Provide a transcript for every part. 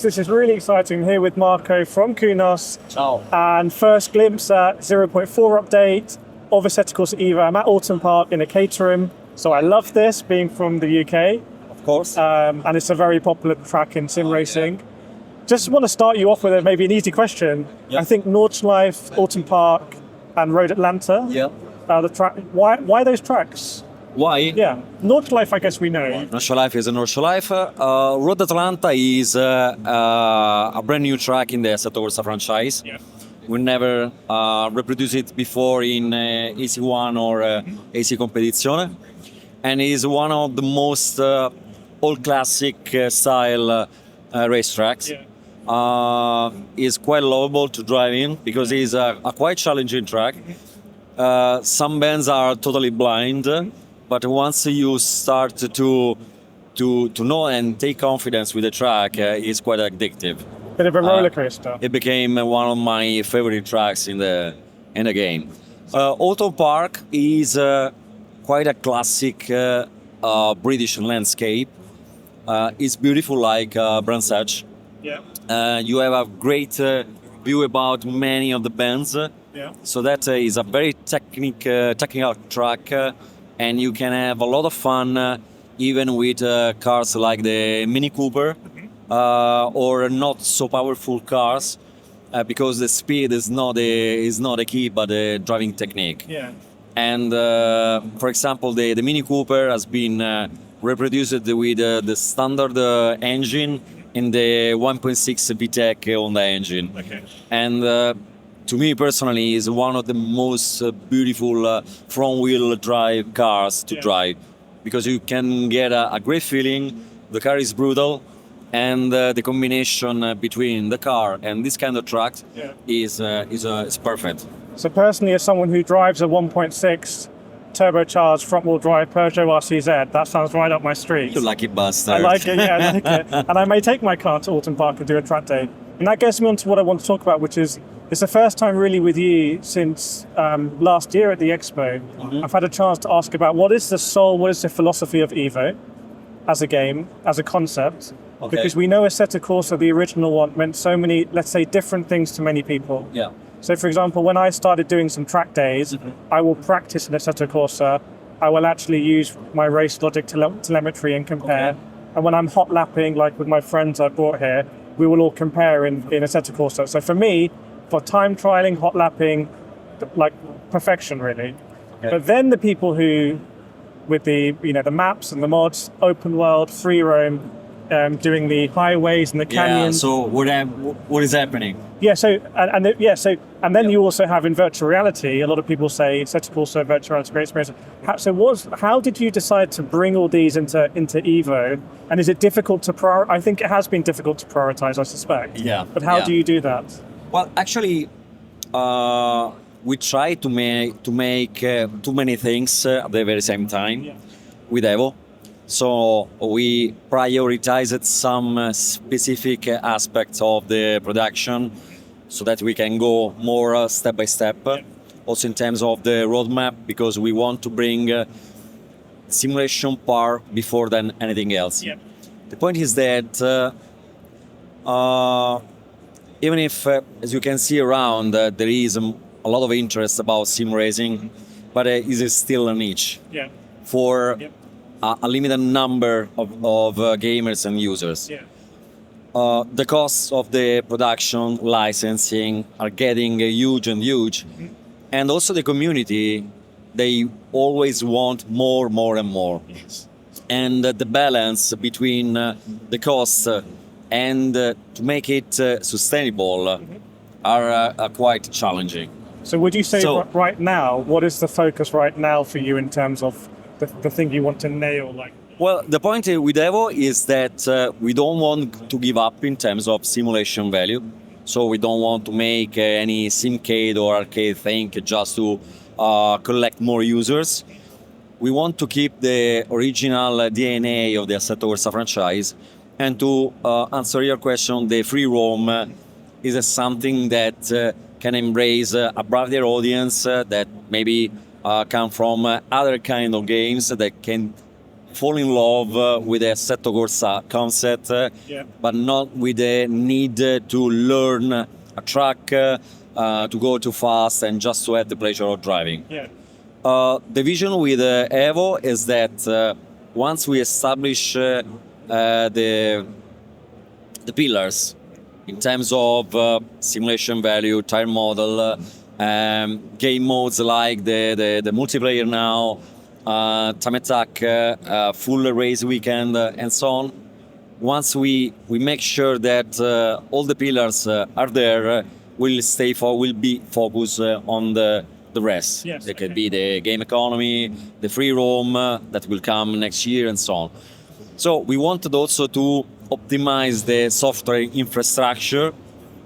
This is really exciting. I'm here with Marco from Kunos. Ciao. And first glimpse at 0.4 update of Assetto Corsa EVO. I'm at Alton Park in a Caterham. So I love this, being from the UK. Of course. And it's a very popular track in sim racing. Yeah. Just want to start you off with maybe an easy question. Yeah. I think Nordschleife, Alton Park, and Road Atlanta. Yeah. The track. Why those tracks? Why? Yeah, Nordschleife, I guess we know. Nordschleife is a Nordschleife. Road Atlanta is a brand new track in the Assetto Corsa franchise. Yeah. We never reproduced it before in AC1 or AC Competizione. And it is one of the most old classic style racetracks. Yeah. It's quite lovable to drive in because it is a quite challenging track. Some bands are totally blind. But once you start to know and take confidence with the track, it's quite addictive. Bit of a roller coaster. It became one of my favorite tracks in the game. Alton Park is quite a classic British landscape. It's beautiful like Brands Hatch. Yeah. You have a great view about many of the bends. Yeah. So that is a very technical track. And you can have a lot of fun even with cars like the Mini Cooper or not so powerful cars because the speed is not the key but the driving technique. Yeah. And for example, the Mini Cooper has been reproduced with the standard engine in the 1.6 VTEC Honda engine. Okay. And to me personally, is one of the most beautiful front-wheel drive cars to drive because you can get a great feeling. The car is brutal, and the combination between the car and this kind of track is perfect. So personally, as someone who drives a 1.6 turbocharged front-wheel drive Peugeot RCZ, that sounds right up my street. You lucky bastard. I like it, yeah, I like it. And I may take my car to Alton Park and do a track day. And that gets me on to what I want to talk about, which is it's the first time really with you since last year at the Expo. Mm-hmm. I've had a chance to ask about what is the soul, what is the philosophy of EVO as a game, as a concept. Okay. Because we know Assetto Corsa, the original one, meant so many, let's say, different things to many people. Yeah. So for example, when I started doing some track days, I will practice in Assetto Corsa. I will actually use my race logic telemetry and compare. Okay. And when I'm hot lapping, like with my friends I brought here, we will all compare in Assetto Corsa. So for me, for time trialing, hot lapping, like perfection really. Okay. But then the people who, with the the maps and the mods, open world, free roam, doing the highways and the canyons. Yeah. So what is happening? Yeah. So and then you also have in virtual reality. A lot of people say Assetto Corsa virtual reality great experience. How did you decide to bring all these into EVO? And is it difficult to I think it has been difficult to prioritize, I suspect. Yeah. But how do you do that? Well, actually, we try to make too many things at the very same time with EVO. So we prioritized some specific aspects of the production so that we can go more step by step. Also in terms of the roadmap, because we want to bring simulation part before than anything else. Yeah. The point is that even if, as you can see around, there is a lot of interest about sim racing, but it is still a niche for a limited number of gamers and users. Yeah. The costs of the production, licensing are getting huge and huge. Mm-hmm. And also the community, they always want more and more. Yes. And the balance between the costs and to make it sustainable are quite challenging. So would you say right now, what is the focus right now for you in terms of the thing you want to nail? Well, the point with EVO is that we don't want to give up in terms of simulation value. So we don't want to make any simcade or arcade thing just to collect more users. We want to keep the original DNA of the Assetto Corsa franchise. And to answer your question, the free roam is something that can embrace a broader audience that maybe come from other kind of games that can fall in love with the Assetto Corsa concept, but not with the need to learn a track, to go too fast and just to have the pleasure of driving. The vision with Evo is that once we establish the pillars in terms of simulation value, tire model, game modes like the multiplayer now, time attack, full race weekend, and so on. Once we make sure that all the pillars are there, we'll be focused on the rest. It could be the game economy, the free roam that will come next year, and so on. So we wanted also to optimize the software infrastructure,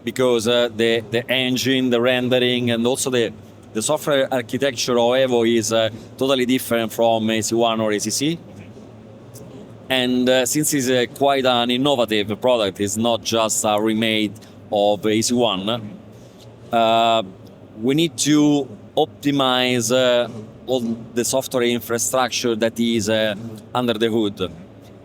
because the engine, the rendering, and also the software architecture of Evo is totally different from AC1 or ACC. And since it's quite an innovative product, it's not just a remake of AC1, we need to optimize all the software infrastructure that is under the hood,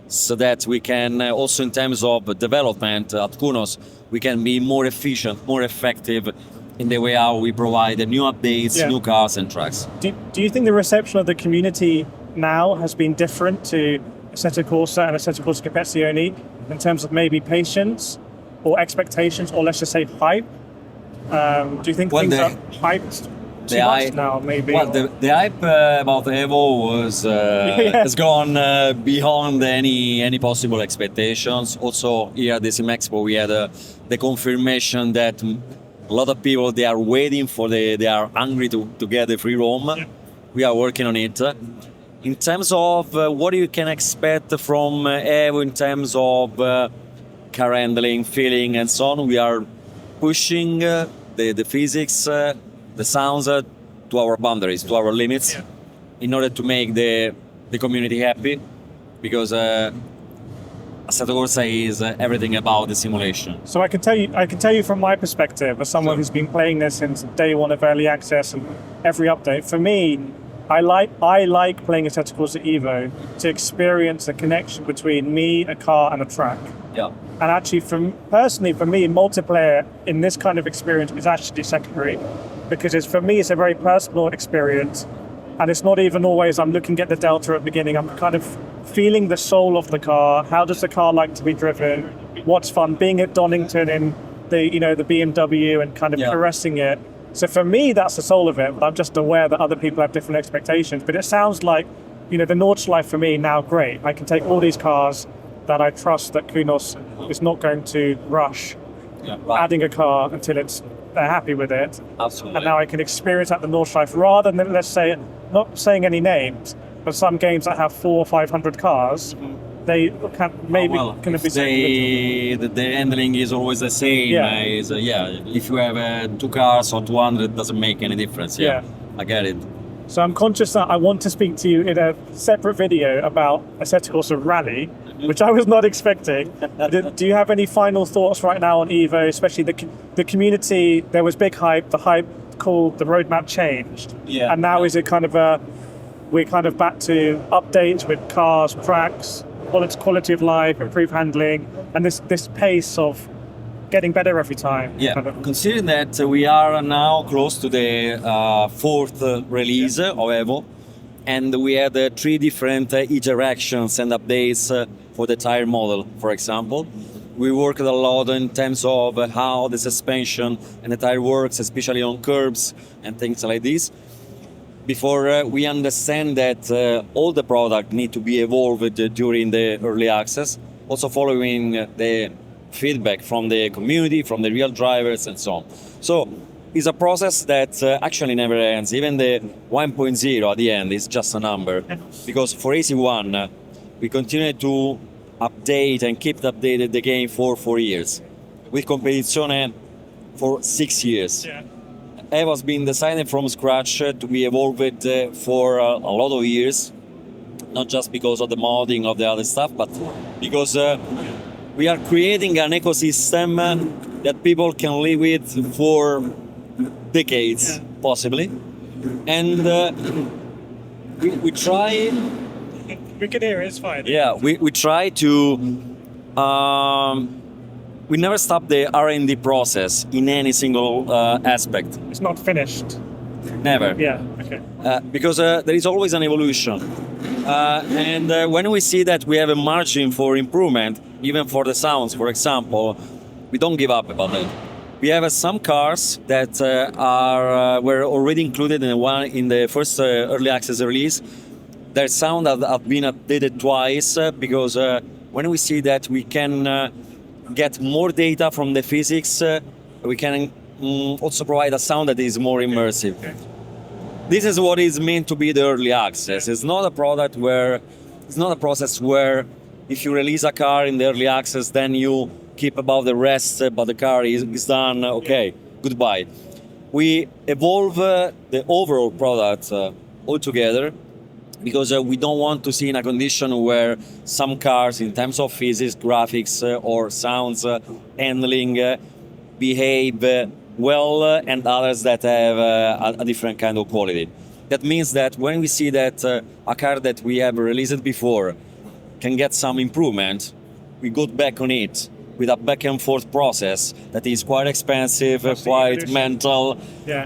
so that we can also, in terms of development at Kunos, we can be more efficient, more effective in the way how we provide new updates, new cars and tracks. Do you think the reception of the community now has been different to Assetto Corsa and Assetto Corsa Competizione in terms of maybe patience or expectations, or let's just say hype? Do you think things are hyped too much now, maybe? Well, the hype about Evo was has gone beyond any possible expectations. Also, here at the Sim Expo, we had the confirmation that a lot of people, they are waiting for they are hungry to get the free roam. We are working on it. In terms of what you can expect from Evo in terms of car handling, feeling, and so on, we are pushing the physics, the sounds to our boundaries, to our limits, in order to make the community happy, because Assetto Corsa is everything about the simulation. So I can tell you from my perspective, as someone who's been playing this since day one of early access and every update. For me, I like playing Assetto Corsa EVO to experience a connection between me, a car, and a track. And actually, personally, for me, multiplayer in this kind of experience is actually secondary, because for me, it's a very personal experience, and it's not even always I'm looking at the delta at the beginning. I'm kind of feeling the soul of the car. How does the car like to be driven? What's fun? Being at Donington in the BMW and kind of caressing it. So for me, that's the soul of it. But I'm just aware that other people have different expectations. But it sounds like, the Nordschleife for me now, great. I can take all these cars that I trust that Kunos is not going to rush adding a car until they're happy with it. Absolutely. And now I can experience at the Nordschleife rather than, let's say, not saying any names, but some games that have 400 or 500 cars, they can maybe can be the handling is always the same. If you have 2 cars or 200, it doesn't make any difference. I get it. So I'm conscious that I want to speak to you in a separate video about Assetto Corsa Rally, which I was not expecting. Do you have any final thoughts right now on EVO, especially the community? There was big hype. The hype called the roadmap changed, and now is it kind of we're kind of back to updates with cars, tracks, quality of life, improved handling, and this pace of getting better every time. Considering that we are now close to the 4th release of Evo, and we had 3 different iterations and updates for the tire model, for example. We worked a lot in terms of how the suspension and the tire works, especially on curbs and things like this. Before we understand that all the product need to be evolved during the early access, also following the feedback from the community, from the real drivers, and so on. So it's a process that actually never ends. Even the 1.0 at the end is just a number, because for AC1 we continue to update and keep updated the game for 4 years, with Competizione for 6 years. Evo has been designed from scratch to be evolved for a lot of years, not just because of the modding of the other stuff, but because we are creating an ecosystem that people can live with for decades, possibly. And we try We can hear it, it's fine. Yeah, we try to. We never stop the R&D process in any single aspect. It's not finished. Never. Yeah, okay. Because there is always an evolution. And when we see that we have a margin for improvement, even for the sounds, for example, we don't give up about that. We have some cars that were already included in the first early access release. Their sound have been updated twice because when we see that we can get more data from the physics, we can also provide a sound that is more immersive. Okay. This is what is meant to be the early access. It's not a product where, it's not a process where if you release a car in the early access, then you keep above the rest, but the car is done, okay, goodbye. We evolve the overall product altogether because we don't want to see in a condition where some cars, in terms of physics, graphics, or sounds handling, behave well, and others that have a different kind of quality. That means that when we see that a car that we have released before can get some improvement, we go back on it with a back and forth process that is quite expensive, quite mental. Yeah.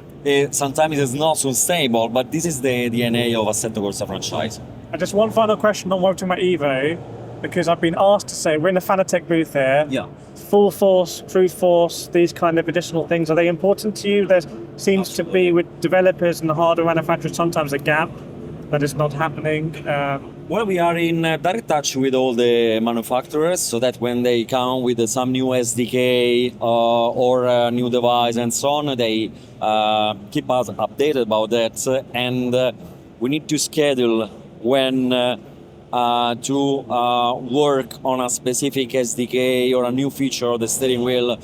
Sometimes it's not sustainable, but this is the DNA of Assetto Corsa franchise. And just one final question on what we're talking about Evo, because I've been asked to say, we're in the Fanatec booth here. Yeah. Full force, cruise force, these kind of additional things, are they important to you? There seems to be, with developers and the hardware manufacturers, sometimes a gap that is not happening. Well, we are in direct touch with all the manufacturers so that when they come with some new SDK or a new device and so on, they keep us updated about that. And we need to schedule when to work on a specific SDK or a new feature of the steering wheel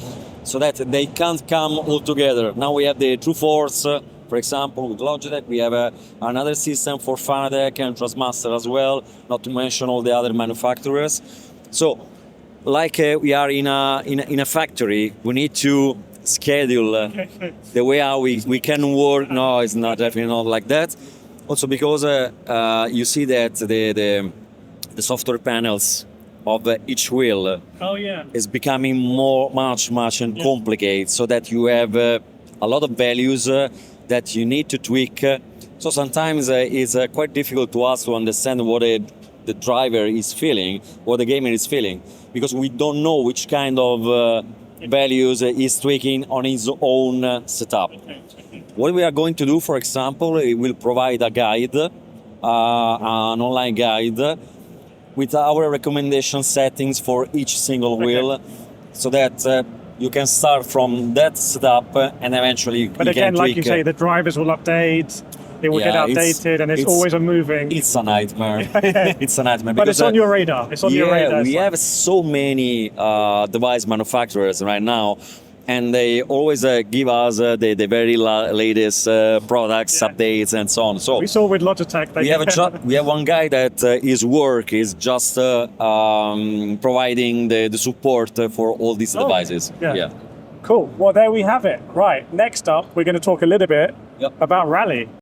so that they can't come all together. Now we have the True Force. For example, with Logitech, we have another system for Fanatec and THRUSTMASTER as well, not to mention all the other manufacturers. So, like we are in a factory, we need to schedule the way how we can work. No, it's not definitely not like that. Also because you see that the software panels of each wheel is becoming much and complicated, so that you have a lot of values that you need to tweak. So sometimes it's quite difficult to us to understand what the driver is feeling, what the gamer is feeling, because we don't know which kind of values he's tweaking on his own setup. What we are going to do, for example, we will provide a guide, an online guide, with our recommendation settings for each single wheel, so that you can start from that setup and eventually But you again, can like tweak. you say, the drivers will update, it will get outdated, and it's always a moving. It's a nightmare. It's a nightmare. But it's on your radar. It's on your radar. We have so many device manufacturers right now, and they always give us the very latest products, updates, and so on. So we saw with Logitech. we have one guy that his work is just providing the support for all these devices. Yeah. Cool. Well, there we have it. Right. Next up, we're going to talk a little bit about rally.